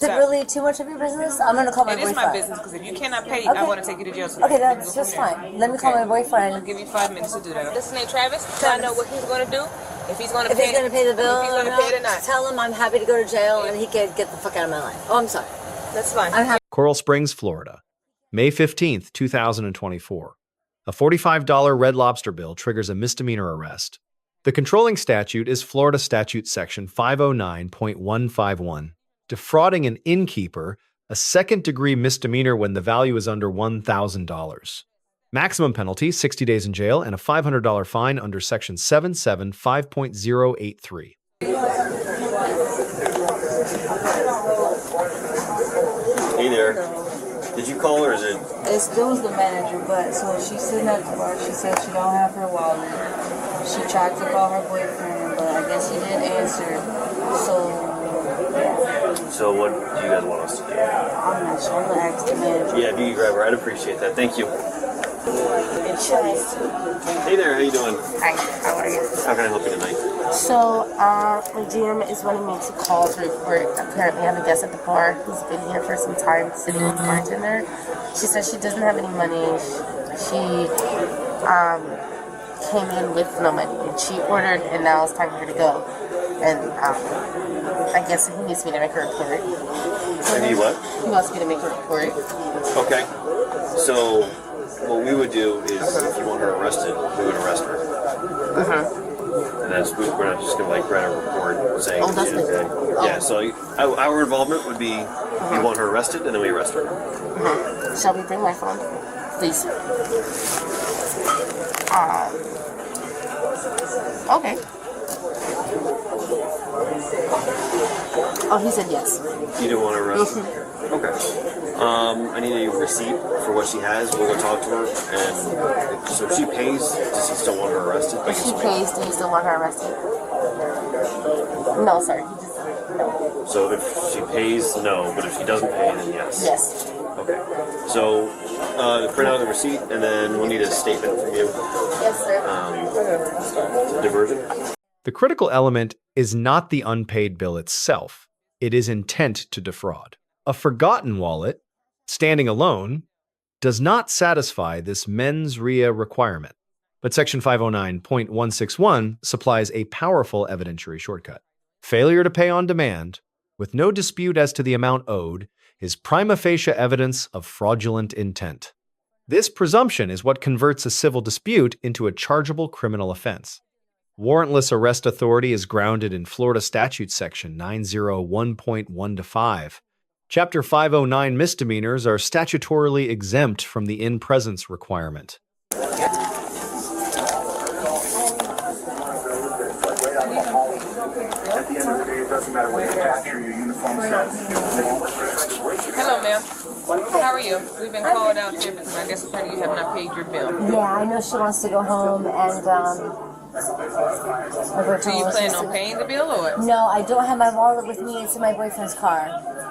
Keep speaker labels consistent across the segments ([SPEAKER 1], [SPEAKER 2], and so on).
[SPEAKER 1] Is it really too much of your business? I'm going to call my boyfriend.
[SPEAKER 2] It is my business, because if you cannot pay,
[SPEAKER 1] okay.
[SPEAKER 2] I want to take you to jail. So
[SPEAKER 1] okay, that's just fine. Let me call my boyfriend.
[SPEAKER 2] I'll give you 5 minutes to do that. This is named Travis. So I know what he's going to do. If he's going to
[SPEAKER 1] pay the bill,
[SPEAKER 2] if he's going to pay it or not.
[SPEAKER 1] Tell him I'm happy to go to jail and he can get the fuck out of my life. Oh, I'm sorry.
[SPEAKER 2] That's fine.
[SPEAKER 1] I'm happy.
[SPEAKER 3] Coral Springs, Florida, May 15th, 2024. A $45 Red Lobster bill triggers a misdemeanor arrest. The controlling statute is Florida Statute Section 509.151, defrauding an innkeeper, a second-degree misdemeanor when the value is under $1,000. Maximum penalty, 60 days in jail and a $500 fine under Section 775.083.
[SPEAKER 4] Hey there. Did you call her, or is it?
[SPEAKER 5] It was the manager, but so she's sitting at the bar. She said she don't have her wallet. She tried to call her boyfriend, but I guess he didn't answer. So, yeah.
[SPEAKER 4] So what do you guys want us to do?
[SPEAKER 5] I'm not sure. I'm going to ask the manager.
[SPEAKER 4] Yeah, if you could grab her, I'd appreciate that. Thank you.
[SPEAKER 5] Insurance.
[SPEAKER 4] Hey there, how you doing?
[SPEAKER 5] Hi, how are you?
[SPEAKER 4] How can I help you tonight?
[SPEAKER 5] So, my GM is wanting me to call to report. Apparently, I have a guest at the bar who's been here for some time, sitting with the bartender. She says she doesn't have any money. She came in with no money, and she ordered, and now it's time for her to go. And I guess he needs me to make a report.
[SPEAKER 4] I need what?
[SPEAKER 5] He wants me to make a report.
[SPEAKER 4] Okay. So, what we would do is, if you want her arrested, we would arrest her. And that's, we're not just going to write a report saying
[SPEAKER 5] that's
[SPEAKER 4] she's okay. Yeah, so our involvement would be, we want her arrested, and then we arrest her.
[SPEAKER 5] Shall we bring my phone? Please. Okay. Oh, he said yes.
[SPEAKER 4] You do want her arrested? Okay. I need a receipt for what she has. We'll go talk to her. And so if she pays, does he still want her arrested?
[SPEAKER 5] If she pays, do you still want her arrested? No, sir. No.
[SPEAKER 4] So if she pays, no. But if she doesn't pay, then yes.
[SPEAKER 5] Yes.
[SPEAKER 4] Okay. So print out the receipt, and then we'll need a statement from you.
[SPEAKER 5] Yes, sir.
[SPEAKER 4] Diversion.
[SPEAKER 3] The critical element is not the unpaid bill itself. It is intent to defraud. A forgotten wallet, standing alone, does not satisfy this mens rea requirement. But Section 509.161 supplies a powerful evidentiary shortcut. Failure to pay on demand, with no dispute as to the amount owed, is prima facie evidence of fraudulent intent. This presumption is what converts a civil dispute into a chargeable criminal offense. Warrantless arrest authority is grounded in Florida Statute Section 901.1-5. Chapter 509 misdemeanors are statutorily exempt from the in-presence requirement.
[SPEAKER 2] Hello, ma'am. How are you? We've been called out here because I guess apparently you have not paid your bill.
[SPEAKER 1] Yeah, I know she wants to go home and,
[SPEAKER 2] Do you plan on paying the bill or what?
[SPEAKER 1] No, I don't have my wallet with me. It's in my boyfriend's car.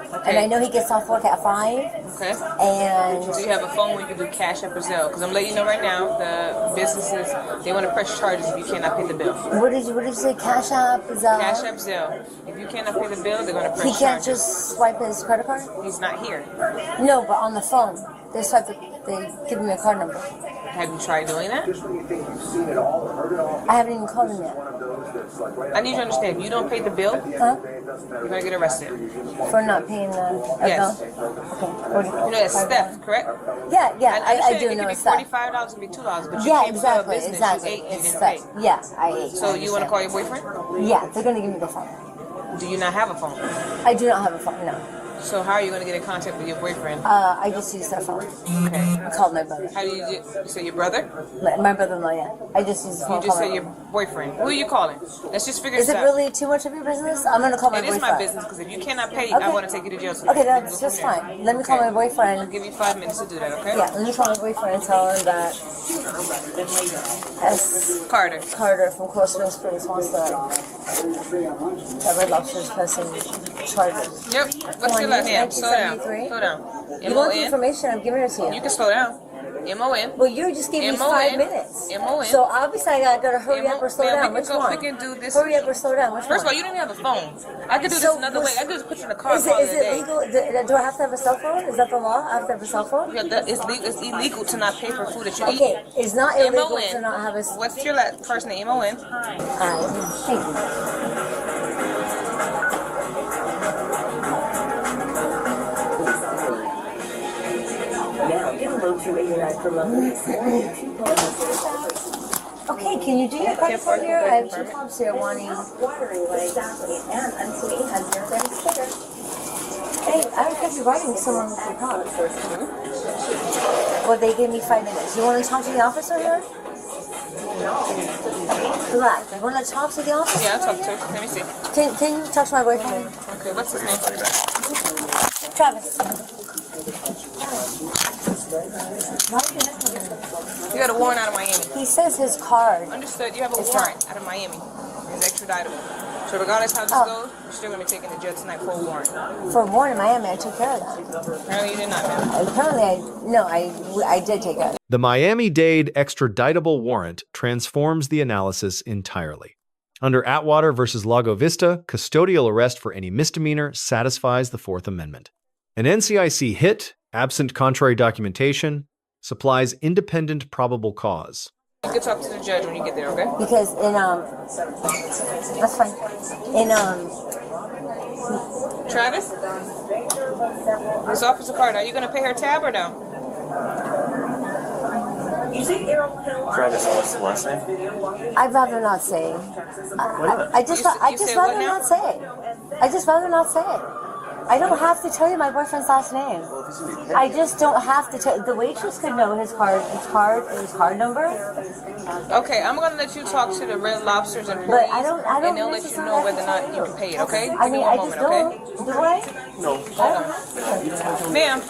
[SPEAKER 2] Okay.
[SPEAKER 1] And I know he gets off work at 5.
[SPEAKER 2] Okay.
[SPEAKER 1] And
[SPEAKER 2] do you have a phone where you can do Cash App or Zelle? Because I'm letting you know right now, the businesses, they want to press charges if you cannot pay the bill.
[SPEAKER 1] What did you say? Cash App? Zelle?
[SPEAKER 2] Cash App, Zelle. If you cannot pay the bill, they're going to press charges.
[SPEAKER 1] He can't just swipe his credit card?
[SPEAKER 2] He's not here.
[SPEAKER 1] No, but on the phone. They give me a card number.
[SPEAKER 2] Have you tried doing that?
[SPEAKER 1] I haven't even called him yet.
[SPEAKER 2] I need you to understand, if you don't pay the bill,
[SPEAKER 1] Huh?
[SPEAKER 2] you're going to get arrested.
[SPEAKER 1] For not paying the
[SPEAKER 2] Yes.
[SPEAKER 1] bill? Okay.
[SPEAKER 2] You know that's theft, correct?
[SPEAKER 1] Yeah, I do know it's theft.
[SPEAKER 2] It could be $45, it could be $2, but you
[SPEAKER 1] Yeah,
[SPEAKER 2] came to a
[SPEAKER 1] exactly.
[SPEAKER 2] business,
[SPEAKER 1] Exactly.
[SPEAKER 2] you ate, you
[SPEAKER 1] It's
[SPEAKER 2] didn't
[SPEAKER 1] theft.
[SPEAKER 2] pay.
[SPEAKER 1] Yeah, I ate.
[SPEAKER 2] So you want to call your boyfriend?
[SPEAKER 1] Yeah, they're going to give me the phone.
[SPEAKER 2] Do you not have a phone?
[SPEAKER 1] I do not have a phone, no.
[SPEAKER 2] So how are you going to get in contact with your boyfriend?
[SPEAKER 1] I just use their phone.
[SPEAKER 2] Okay.
[SPEAKER 1] I called my brother.
[SPEAKER 2] How do you say your brother?
[SPEAKER 1] My brother-in-law, yeah. I just use his phone.
[SPEAKER 2] You just say your boyfriend. Who are you calling? Let's just figure
[SPEAKER 1] Is
[SPEAKER 2] this
[SPEAKER 1] it
[SPEAKER 2] out.
[SPEAKER 1] really too much of your business? I'm going to call my boyfriend.
[SPEAKER 2] It is my business because if you cannot pay, I want to take you to jail. So
[SPEAKER 1] Okay, that's just fine. Let me call my boyfriend.
[SPEAKER 2] I'll give you 5 minutes to do that, okay?
[SPEAKER 1] Yeah, let me call my boyfriend and tell him that
[SPEAKER 2] Carter
[SPEAKER 1] from Coral Springs wants that Red Lobster is pressing charges.
[SPEAKER 2] Yep. What's your last name? Slow down. Slow down.
[SPEAKER 1] You want the information? I'm giving it to you.
[SPEAKER 2] You can slow down. M-O-N.
[SPEAKER 1] Well, you just gave me
[SPEAKER 2] M-O-N.
[SPEAKER 1] 5 minutes.
[SPEAKER 2] M-O-N.
[SPEAKER 1] So obviously I gotta hurry up or slow down. Which one?
[SPEAKER 2] We can do this.
[SPEAKER 1] Hurry up or slow down. Which
[SPEAKER 2] First of
[SPEAKER 1] one?
[SPEAKER 2] all, you don't even have a phone. I could do this
[SPEAKER 1] So
[SPEAKER 2] another way. I could just put you in a car
[SPEAKER 1] Is
[SPEAKER 2] call
[SPEAKER 1] it
[SPEAKER 2] today.
[SPEAKER 1] legal? Do I have to have a cell phone? Is that the law? I have to have a cell phone?
[SPEAKER 2] Yeah, it's illegal to not pay for food that you eat.
[SPEAKER 1] Okay, it's not illegal
[SPEAKER 2] M-O-N.
[SPEAKER 1] to not have a.
[SPEAKER 2] What's your first name? M-O-N.
[SPEAKER 1] Thank you. Okay, can you do your credit card here? I have 2 cops here wanting. Hey, I don't care if you're writing someone with your card. Well, they gave me 5 minutes. You want to talk to the officer here? Relax. You want to talk to the officer?
[SPEAKER 2] Yeah, I'll talk to her. Let me see.
[SPEAKER 1] Can you talk to my boyfriend?
[SPEAKER 2] Okay, what's his name?
[SPEAKER 1] Travis.
[SPEAKER 2] You got a warrant out of Miami.
[SPEAKER 1] He says his card.
[SPEAKER 2] Understood. You have a
[SPEAKER 1] It's
[SPEAKER 2] warrant out of Miami. It's extraditable. So regardless how this goes, you're still going to be taken to jail tonight for a warrant.
[SPEAKER 1] For warrant in Miami, I took care of that.
[SPEAKER 2] Apparently you did not, ma'am.
[SPEAKER 1] Apparently, I did take care of it.
[SPEAKER 3] The Miami-Dade extraditable warrant transforms the analysis entirely. Under Atwater versus Lago Vista, custodial arrest for any misdemeanor satisfies the Fourth Amendment. An NCIC hit, absent contrary documentation, supplies independent probable cause.
[SPEAKER 2] You can talk to the judge when you get there, okay?
[SPEAKER 1] Because that's fine.
[SPEAKER 2] Travis? This officer card, are you going to pay her tab or no?
[SPEAKER 4] Travis, what's the last name?
[SPEAKER 1] I'd rather not say. I just
[SPEAKER 2] say what
[SPEAKER 1] rather
[SPEAKER 2] now?
[SPEAKER 1] not say it. I just rather not say it. I don't have to tell you my boyfriend's last name. I just don't have to tell. The waitress could know his card number.
[SPEAKER 2] Okay, I'm going to let you talk to the Red Lobster's employees,
[SPEAKER 1] But I don't
[SPEAKER 2] and they'll let you know whether or not you can pay it, okay?
[SPEAKER 1] I mean,
[SPEAKER 2] Give me
[SPEAKER 1] I
[SPEAKER 2] one
[SPEAKER 1] just
[SPEAKER 2] moment,
[SPEAKER 1] don't. Do I?
[SPEAKER 4] No.
[SPEAKER 1] I don't have to.
[SPEAKER 2] Ma'am,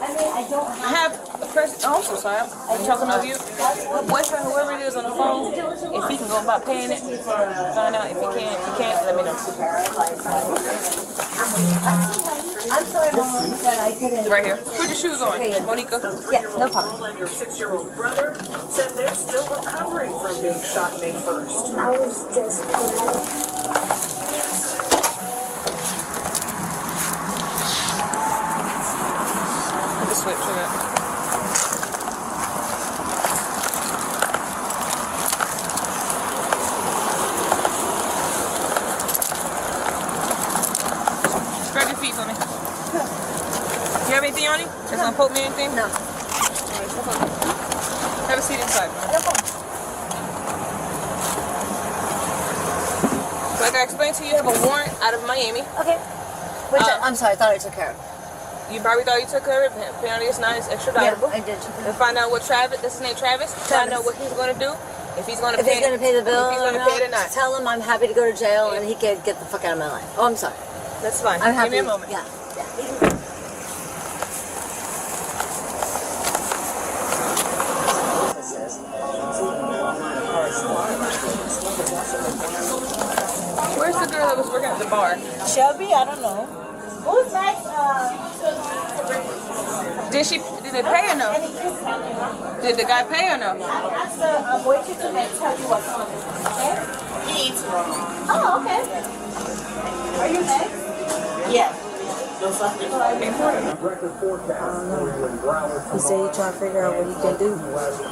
[SPEAKER 1] I mean, I don't
[SPEAKER 2] I have a person. Oh, I'm so sorry. I'm talking over you. My boyfriend, whoever it is on the phone, if he can go about paying it, find out. If he can't, let me know.
[SPEAKER 1] I'm sorry, Mom, that I couldn't.
[SPEAKER 2] Right here. Put your shoes on, Monica.
[SPEAKER 1] Yeah, no problem.
[SPEAKER 6] Your 6-year-old brother said they're still recovering from being shot May 1st.
[SPEAKER 1] I was just.
[SPEAKER 2] Put the switch on it. Spread your feet for me. You have anything on you? Just gonna poke me anything?
[SPEAKER 1] No.
[SPEAKER 2] Have a seat inside. Like I explained to you, you have a warrant out of Miami.
[SPEAKER 1] Okay. Which I'm sorry, I thought I took care of.
[SPEAKER 2] You probably thought you took care of it. Apparently it's not. It's extraditable.
[SPEAKER 1] Yeah, I did.
[SPEAKER 2] We'll find out what Travis, this is his name Travis. Find out what he's going to do. If he's going to
[SPEAKER 1] If he's gonna pay the bill,
[SPEAKER 2] if he's going to pay it or not.
[SPEAKER 1] tell him I'm happy to go to jail and he can get the fuck out of my life. Oh, I'm sorry.
[SPEAKER 2] That's fine.
[SPEAKER 1] I'm happy.
[SPEAKER 2] Give me a moment.
[SPEAKER 1] Yeah.
[SPEAKER 2] Where's the girl that was working at the bar?
[SPEAKER 1] Shelby, I don't know. Who's next?
[SPEAKER 2] Did they pay or no? Did the guy pay or no?
[SPEAKER 1] Ask the waitress to tell you what's on it. Okay? Oh, okay. Are you next? Yeah.
[SPEAKER 7] He said he trying to figure out what he can do.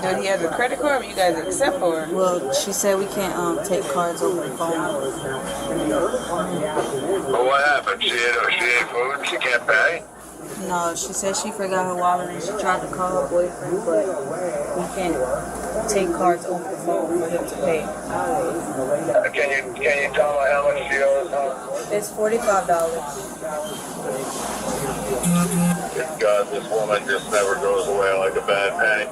[SPEAKER 2] Did he have a credit card or you guys accept for?
[SPEAKER 7] Well, she said we can't take cards over the phone.
[SPEAKER 8] Well, what happened? She ate food and she can't pay?
[SPEAKER 7] No, she said she forgot her wallet and she tried to call her boyfriend, but we can't take cards over the phone for him to pay.
[SPEAKER 8] Can you tell me how much she owes?
[SPEAKER 7] It's $45.
[SPEAKER 8] God, this woman just never goes away like a bad penny.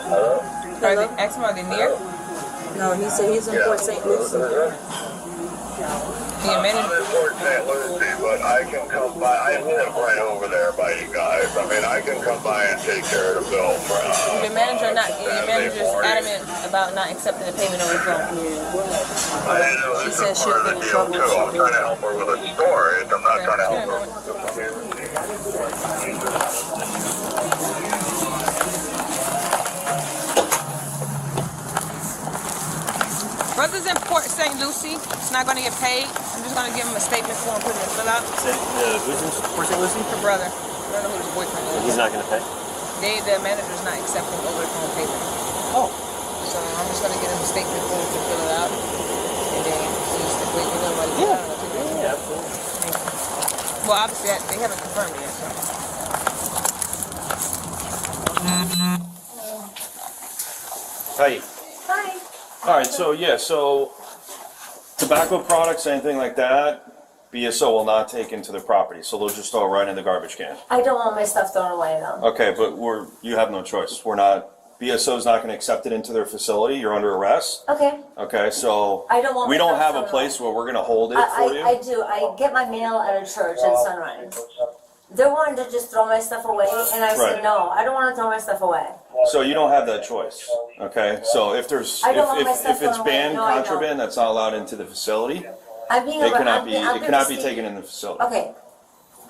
[SPEAKER 8] Hello?
[SPEAKER 2] Are they asking about the near?
[SPEAKER 7] No, he said he's in Port St. Lucie.
[SPEAKER 2] Can you
[SPEAKER 8] I'm
[SPEAKER 2] manage?
[SPEAKER 8] in Port St. Lucie, but I can come by. I live right over there by you guys. I mean, I can come by and take care of the bill for
[SPEAKER 2] Your manager is adamant about not accepting the payment over the phone.
[SPEAKER 8] I didn't know this
[SPEAKER 7] said
[SPEAKER 8] was
[SPEAKER 7] she'll
[SPEAKER 8] part of
[SPEAKER 7] get
[SPEAKER 8] the
[SPEAKER 7] in
[SPEAKER 8] deal,
[SPEAKER 7] trouble
[SPEAKER 8] too.
[SPEAKER 7] if she
[SPEAKER 8] I'm trying to help her with a storage. I'm not trying to help her with
[SPEAKER 2] is in Port St. Lucie. It's not going to get paid. I'm just going to give him a statement for him, put it in fill out.
[SPEAKER 4] Who's in Port St. Lucie?
[SPEAKER 2] Her brother. I don't know who his boyfriend is.
[SPEAKER 4] He's not going to pay?
[SPEAKER 2] The manager's not accepting over the phone payment.
[SPEAKER 4] Oh.
[SPEAKER 2] So I'm just going to get him a statement for him to fill it out. And then he's the wait for nobody.
[SPEAKER 4] Yeah, absolutely.
[SPEAKER 2] Well, obviously, they haven't confirmed it yet, so.
[SPEAKER 4] Hi.
[SPEAKER 1] Hi.
[SPEAKER 4] All right, so tobacco products, anything like that, BSO will not take into the property, so they'll just throw it right in the garbage can.
[SPEAKER 1] I don't want my stuff thrown away though.
[SPEAKER 4] Okay, but you have no choice. BSO's not going to accept it into their facility. You're under arrest.
[SPEAKER 1] Okay.
[SPEAKER 4] Okay, so
[SPEAKER 1] I don't want
[SPEAKER 4] we
[SPEAKER 1] my
[SPEAKER 4] don't
[SPEAKER 1] stuff
[SPEAKER 4] have a
[SPEAKER 1] thrown
[SPEAKER 4] place
[SPEAKER 1] away.
[SPEAKER 4] where we're going to hold it for you.
[SPEAKER 1] I do. I get my mail at a church at Sunrise. They wanted to just throw my stuff away, and I
[SPEAKER 4] Right.
[SPEAKER 1] said no. I don't want to throw my stuff away.
[SPEAKER 4] So you don't have that choice. Okay, so if there's
[SPEAKER 1] I don't want my
[SPEAKER 4] if
[SPEAKER 1] stuff
[SPEAKER 4] it's
[SPEAKER 1] thrown away.
[SPEAKER 4] banned
[SPEAKER 1] No, I don't.
[SPEAKER 4] contraband that's not allowed into the facility,
[SPEAKER 1] I'm being
[SPEAKER 4] it
[SPEAKER 1] arre-
[SPEAKER 4] cannot
[SPEAKER 1] I'm
[SPEAKER 4] be
[SPEAKER 1] being- I'm
[SPEAKER 4] it
[SPEAKER 1] gonna
[SPEAKER 4] cannot be
[SPEAKER 1] see-
[SPEAKER 4] taken in the facility.
[SPEAKER 1] Okay.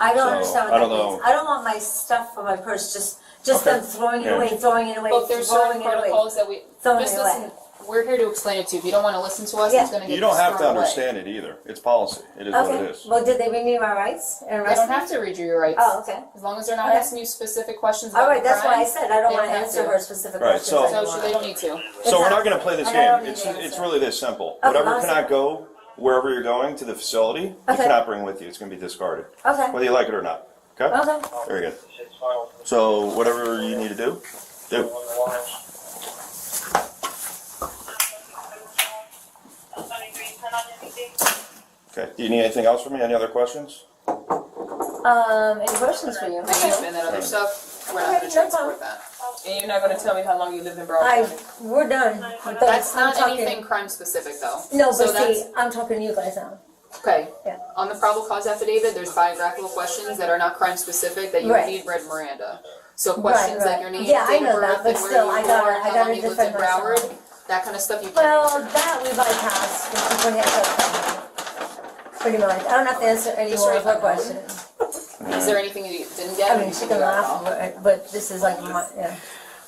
[SPEAKER 1] I don't
[SPEAKER 4] So,
[SPEAKER 1] understand what
[SPEAKER 4] I
[SPEAKER 1] that
[SPEAKER 4] don't
[SPEAKER 1] means.
[SPEAKER 4] know.
[SPEAKER 1] I don't want my stuff from my purse. Just
[SPEAKER 4] Okay.
[SPEAKER 1] them throwing it
[SPEAKER 4] Yeah.
[SPEAKER 1] away, throwing it away,
[SPEAKER 9] But there's
[SPEAKER 1] throwing
[SPEAKER 9] certain
[SPEAKER 1] it away.
[SPEAKER 9] protocols that we
[SPEAKER 1] Throwing
[SPEAKER 9] just
[SPEAKER 1] it
[SPEAKER 9] listen.
[SPEAKER 1] away.
[SPEAKER 9] We're here to explain it to you. If you don't want to listen to us,
[SPEAKER 1] Yeah.
[SPEAKER 9] it's going to get
[SPEAKER 4] You don't have to
[SPEAKER 9] thrown away.
[SPEAKER 4] understand it either. It's policy. It is what it
[SPEAKER 1] Okay.
[SPEAKER 4] is.
[SPEAKER 1] Well, did they read me my rights and
[SPEAKER 9] They
[SPEAKER 1] arrest
[SPEAKER 9] don't
[SPEAKER 1] me?
[SPEAKER 9] have to read you your rights.
[SPEAKER 1] Oh, okay.
[SPEAKER 9] As long as they're not
[SPEAKER 1] Okay.
[SPEAKER 9] asking you specific questions about
[SPEAKER 1] All right.
[SPEAKER 9] the
[SPEAKER 1] That's why I
[SPEAKER 9] crime,
[SPEAKER 1] said I don't
[SPEAKER 9] they
[SPEAKER 1] want to
[SPEAKER 9] have
[SPEAKER 1] answer
[SPEAKER 9] to.
[SPEAKER 1] her specific
[SPEAKER 4] Right,
[SPEAKER 1] questions.
[SPEAKER 4] so-
[SPEAKER 1] anymore.
[SPEAKER 9] They don't need to.
[SPEAKER 4] So we're not going to play this
[SPEAKER 1] And I don't
[SPEAKER 4] game.
[SPEAKER 1] need
[SPEAKER 4] It's
[SPEAKER 1] the answer.
[SPEAKER 4] really this simple.
[SPEAKER 1] Okay,
[SPEAKER 4] Whatever
[SPEAKER 1] awesome.
[SPEAKER 4] cannot go wherever you're going to the facility, you
[SPEAKER 1] Okay.
[SPEAKER 4] cannot bring with you. It's going to be discarded,
[SPEAKER 1] Okay.
[SPEAKER 4] whether you like it or not. Okay.
[SPEAKER 1] Okay.
[SPEAKER 4] Very good. So whatever you need to do, do. Okay. Do you need anything else from me? Any other questions?
[SPEAKER 1] Any questions for you?
[SPEAKER 9] I can spend that other stuff. We're not
[SPEAKER 1] Okay,
[SPEAKER 9] going to
[SPEAKER 1] no
[SPEAKER 9] transport
[SPEAKER 1] problem.
[SPEAKER 9] that.
[SPEAKER 2] And you're not going to tell me how long you lived in Broward County?
[SPEAKER 1] We're done. But
[SPEAKER 9] That's
[SPEAKER 1] I'm
[SPEAKER 9] not
[SPEAKER 1] talking,
[SPEAKER 9] anything crime specific, though.
[SPEAKER 1] No,
[SPEAKER 9] So
[SPEAKER 1] but
[SPEAKER 9] that's
[SPEAKER 1] see, I'm talking to you guys now.
[SPEAKER 9] okay.
[SPEAKER 1] Yeah.
[SPEAKER 9] On the probable cause affidavit, there's biographical questions that are not crime specific that you
[SPEAKER 1] Right.
[SPEAKER 9] need read Miranda. So questions
[SPEAKER 1] right.
[SPEAKER 9] like your name,
[SPEAKER 1] Yeah, I
[SPEAKER 9] date
[SPEAKER 1] know
[SPEAKER 9] of
[SPEAKER 1] that,
[SPEAKER 9] birth,
[SPEAKER 1] but
[SPEAKER 9] and where
[SPEAKER 1] still,
[SPEAKER 9] you
[SPEAKER 1] I
[SPEAKER 9] were
[SPEAKER 1] gotta-
[SPEAKER 9] born,
[SPEAKER 1] I
[SPEAKER 9] how
[SPEAKER 1] gotta
[SPEAKER 9] long you lived in
[SPEAKER 1] defend myself.
[SPEAKER 9] Broward, that kind of stuff you can't
[SPEAKER 1] Well,
[SPEAKER 9] answer.
[SPEAKER 1] that we bypassed. We put hands up. Pretty much. I don't have to answer any
[SPEAKER 9] Just
[SPEAKER 1] more
[SPEAKER 9] write
[SPEAKER 1] of her
[SPEAKER 9] that down.
[SPEAKER 1] questions.
[SPEAKER 9] Is there anything you didn't get?
[SPEAKER 1] I mean, she can laugh, but this is like my, yeah.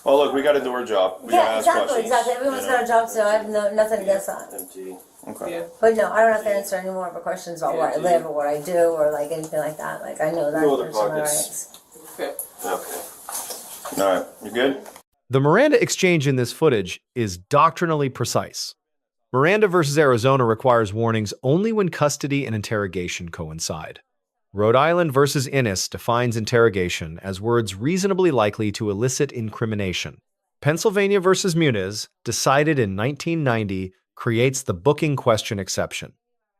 [SPEAKER 4] Well, look, we got to do our job. We got to
[SPEAKER 1] Yeah,
[SPEAKER 4] ask
[SPEAKER 1] exactly,
[SPEAKER 4] questions.
[SPEAKER 1] exactly. Everyone's
[SPEAKER 4] you know.
[SPEAKER 1] got a job, so I have nothing against that.
[SPEAKER 4] Okay.
[SPEAKER 1] But no, I don't have to answer any more of her questions about where I live or what I do or like anything like that. Like I know that.
[SPEAKER 4] No other
[SPEAKER 1] there's my
[SPEAKER 4] pockets.
[SPEAKER 1] rights.
[SPEAKER 4] Okay. All right. You good?
[SPEAKER 3] The Miranda exchange in this footage is doctrinally precise. Miranda versus Arizona requires warnings only when custody and interrogation coincide. Rhode Island versus Innis defines interrogation as words reasonably likely to elicit incrimination. Pennsylvania versus Muniz, decided in 1990, creates the booking question exception.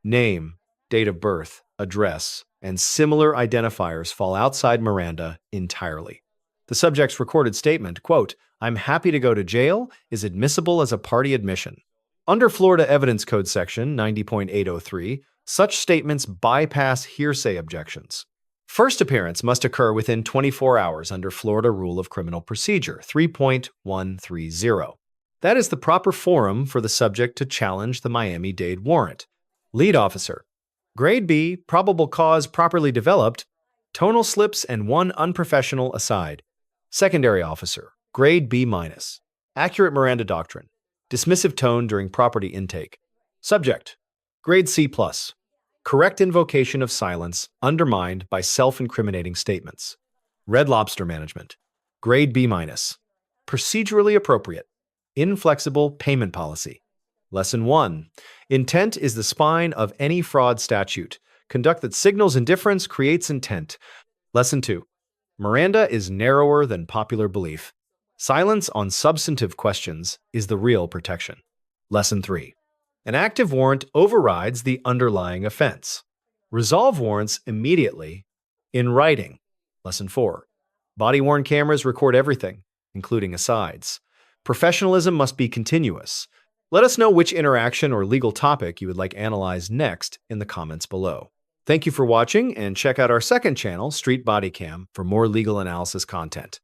[SPEAKER 3] Name, date of birth, address, and similar identifiers fall outside Miranda entirely. The subject's recorded statement, quote, "I'm happy to go to jail," is admissible as a party admission. Under Florida Evidence Code Section 90.803, such statements bypass hearsay objections. First appearance must occur within 24 hours under Florida Rule of Criminal Procedure 3.130. That is the proper forum for the subject to challenge the Miami-Dade warrant. Lead officer. Grade B, probable cause properly developed, tonal slips and one unprofessional aside. Secondary officer. Grade B-. Accurate Miranda doctrine. Dismissive tone during property intake. Subject. Grade C+. Correct invocation of silence undermined by self-incriminating statements. Red Lobster management. Grade B-. Procedurally appropriate. Inflexible payment policy. Lesson 1. Intent is the spine of any fraud statute. Conduct that signals indifference creates intent. Lesson 2. Miranda is narrower than popular belief. Silence on substantive questions is the real protection. Lesson 3. An active warrant overrides the underlying offense. Resolve warrants immediately in writing. Lesson 4. Body-worn cameras record everything, including asides. Professionalism must be continuous. Let us know which interaction or legal topic you would like analyzed next in the comments below. Thank you for watching, and check out our second channel, Street Bodycam, for more legal analysis content.